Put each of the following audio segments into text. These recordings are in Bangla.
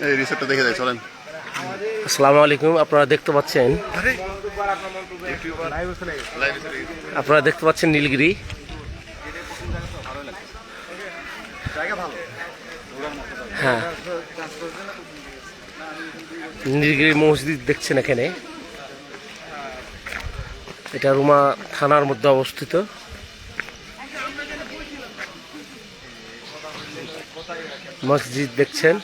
এই রিসোর্টটা দেখে যাই, চলেন। আসসালামু আলাইকুম। আপনারা দেখতে পাচ্ছেন নীলগিরি। হ্যাঁ, নীলগিরি মসজিদ দেখছেন এখানে। এটা রুমা থানার মধ্যে অবস্থিত। মসজিদ দেখছেন,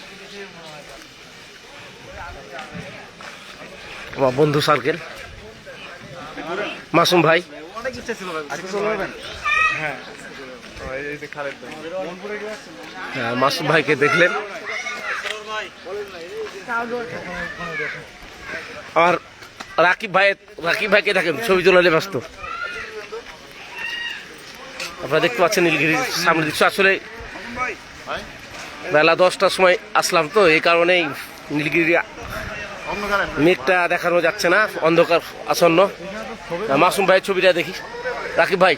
আমার বন্ধু সার্কেল মাসুম ভাই। হ্যাঁ, মাসুম ভাইকে দেখলেন। আর রাকিব ভাইকে দেখেন, ছবি তোলালে ব্যস্ত। আপনারা দেখতে পাচ্ছেন নীলগিরির সামনে দৃশ্য। আসলে বেলা 10টার সময় আসলাম তো, এই কারণেই নীলগিরি মেঘটা দেখানো যাচ্ছে না, অন্ধকার আসন্ন। মাসুম ভাইয়ের ছবিটা দেখি। রাকিব ভাই,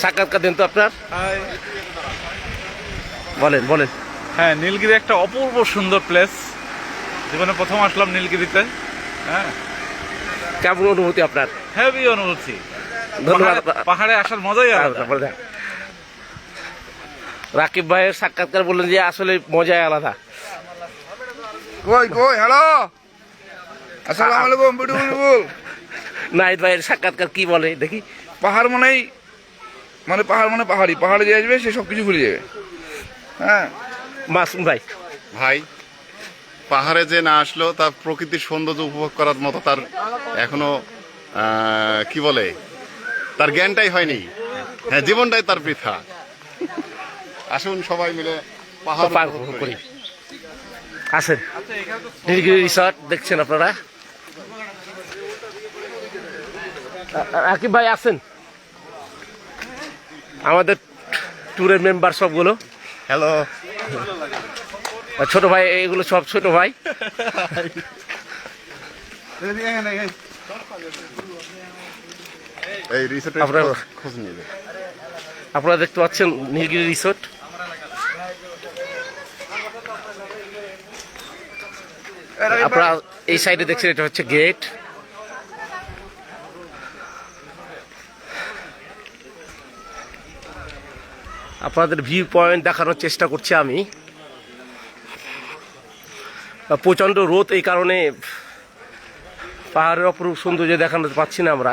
সাক্ষাৎকার দেন তো আপনার, বলেন। হ্যাঁ, নীলগিরি একটা অপূর্ব সুন্দর প্লেস। জীবনে প্রথম আসলাম নীলগিরিতে। হ্যাঁ, কেমন অনুভূতি আপনার? হেভি অনুভূতি। ধন্যবাদ। পাহাড়ে আসার মজাই আলাদা। রাকিব ভাইয়ের সাক্ষাৎকার বললেন যে আসলে মজাই আলাদা। কই হ্যালো, আসসালামু আলাইকুম বিউটিফুল। নাহিদ ভাইয়ের সাক্ষাৎকার কি বলে দেখি। পাহাড় পাহাড় পাহাড়ে যে আসবে সে সব কিছু ভুলে যাবে। হ্যাঁ, মাসুম ভাই, পাহাড়ে যে না আসলো তার প্রকৃতির সৌন্দর্য উপভোগ করার মতো তার এখনো কি বলে, তার জ্ঞানটাই হয়নি। হ্যাঁ, জীবনটাই তার বৃথা। আসুন সবাই মিলে পাহাড় উপভোগ করি। আসেন, নীলগিরি রিসর্ট দেখছেন আপনারা। আকিব ভাই আসেন, আমাদের ট্যুরের মেম্বার সবগুলো। হ্যালো, ছোট ভাই, এগুলো সব ছোট ভাই। এই রিসোর্টের খোঁজ নিয়ে যাই। আপনারা দেখতে পাচ্ছেন নীলগিরি রিসোর্ট। আপনারা এই সাইডে দেখছেন, এটা হচ্ছে গেট। আপনাদের ভিউ পয়েন্ট দেখানোর চেষ্টা করছি আমি। প্রচণ্ড রোদ, এই কারণে পাহাড়ের অপরূপ সৌন্দর্য দেখানো পাচ্ছি না আমরা।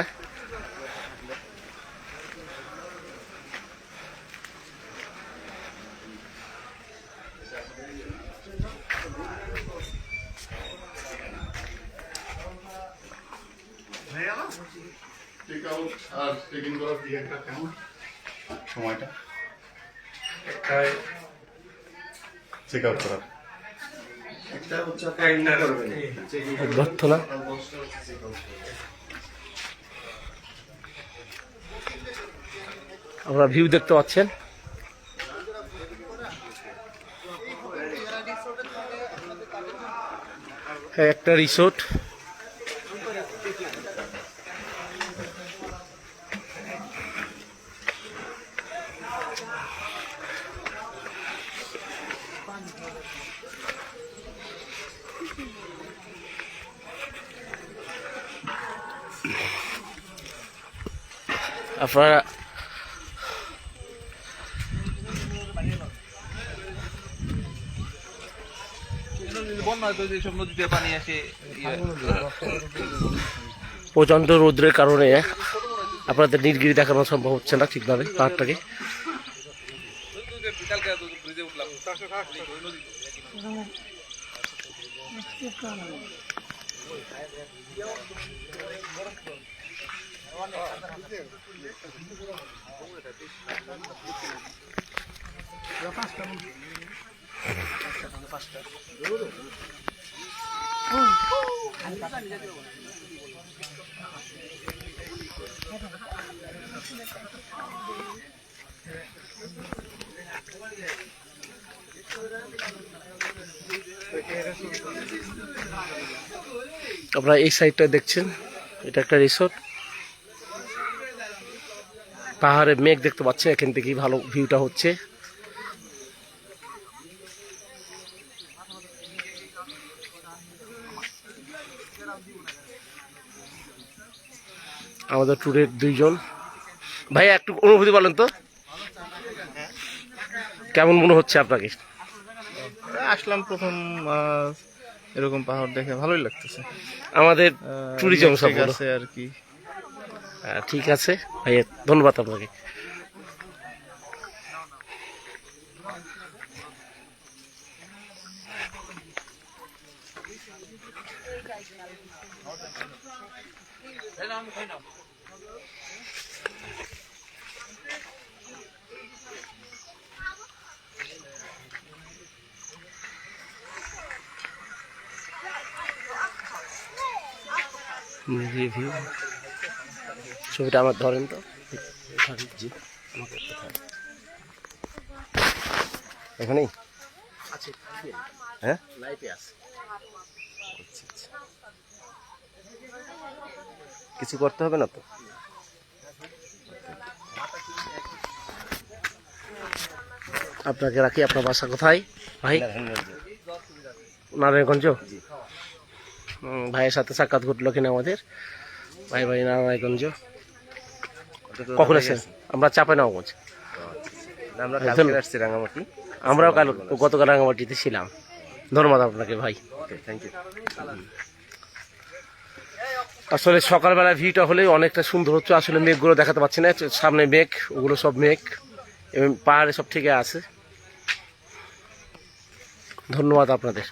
সময়টা চেক আউট করার ব্যর্থ না। আপনারা ভিউ দেখতে পাচ্ছেন। হ্যাঁ, একটা রিসোর্ট। আপনারা প্রচণ্ড রৌদ্রের কারণে আপনাদের নীলগিরি দেখানো সম্ভব হচ্ছে না ঠিকভাবে পাহাড়টাকে। আপনারা এই সাইডটা দেখছেন, এটা একটা রিসোর্ট। পাহাড়ে মেঘ দেখতে পাচ্ছেন, এখান থেকেই ভালো ভিউটা হচ্ছে। আমাদের ট্যুরের দুইজন ভাই, একটু অনুভূতি বলেন তো, কেমন মনে হচ্ছে আপনাকে? আসলাম প্রথম এরকম পাহাড় দেখে ভালোই লাগতেছে। আমাদের ট্যুরিজম ঠিক সম্পূর্ণ আছে আর কি। ঠিক আছে ভাইয়া, ধন্যবাদ আপনাকে। রিভিউ ছবিটা আমার ধরেন তো, জি আমাকে কোথায়? এখানেই হ্যাঁ লাইটে আছে। কিছু করতে হবে না তো? আপনাকে রাখি। আপনার বাসা কোথায় ভাই? নারায়ণগঞ্জ। ভাইয়ের সাথে সাক্ষাৎ ঘটলো কিনা আমাদের। ভাই নারায়ণগঞ্জ। কখন আসছেন? আমরা চাঁপাইনবাবগঞ্জ। আমরাও গতকাল রাঙামাটিতে ছিলাম। ধন্যবাদ আপনাকে ভাই, থ্যাংক ইউ। আসলে সকালবেলা ভিউটা হলে অনেকটা সুন্দর হচ্ছে। আসলে মেঘগুলো দেখাতে পাচ্ছি না, সামনে মেঘ, ওগুলো সব মেঘ এবং পাহাড়ে সব ঠিক আছে। ধন্যবাদ আপনাদের।